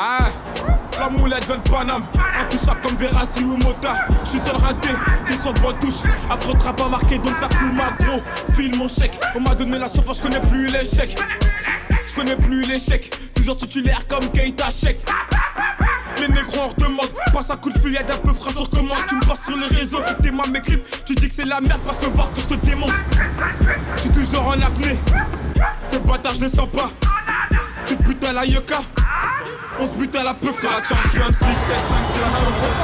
Ah, la moulette vient de Paname, intouchable comme Verratti ou Mota. J'suis seul raté, descends de bonne touche. Affreux trap pas marqué donc ça coule ma gros. File mon chèque, on m'a donné la sauce, j'connais plus l'échec. J'connais plus l'échec, toujours titulaire comme Keita Sheik. Les négros en redemandent, passe un coup de feuillade un peu frais sur commande. Tu me passes sur les réseaux, tu t'aimes mes clips. Tu dis que c'est la merde, passe me voir que je te démonte. J'suis toujours en apnée, ces bâtards je les sens pas. Tu te butes à la yoka, on se bute à la peuf. C'est la Champions League, 7-5, c'est la Champions League.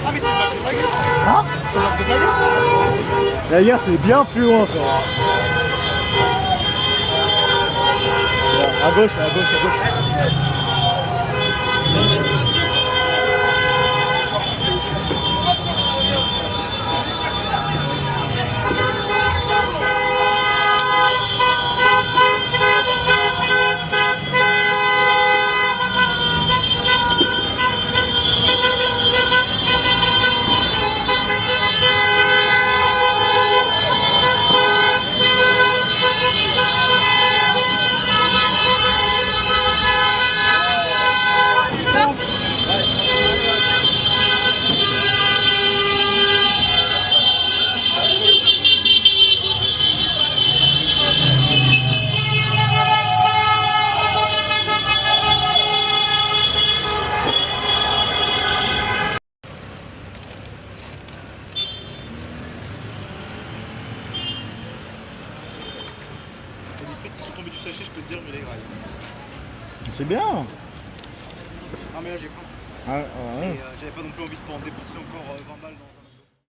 Ah mais c'est pas de la guerre. Hein? C'est pas de la guerre. La guerre c'est bien plus loin frère. À gauche, à gauche, à gauche. sont tombés du sachet, je peux te dire, mais les grailles. C'est bien. Non, mais là, j'ai faim. Ah, Et j'avais pas non plus envie de pas en dépenser encore 20 balles dans.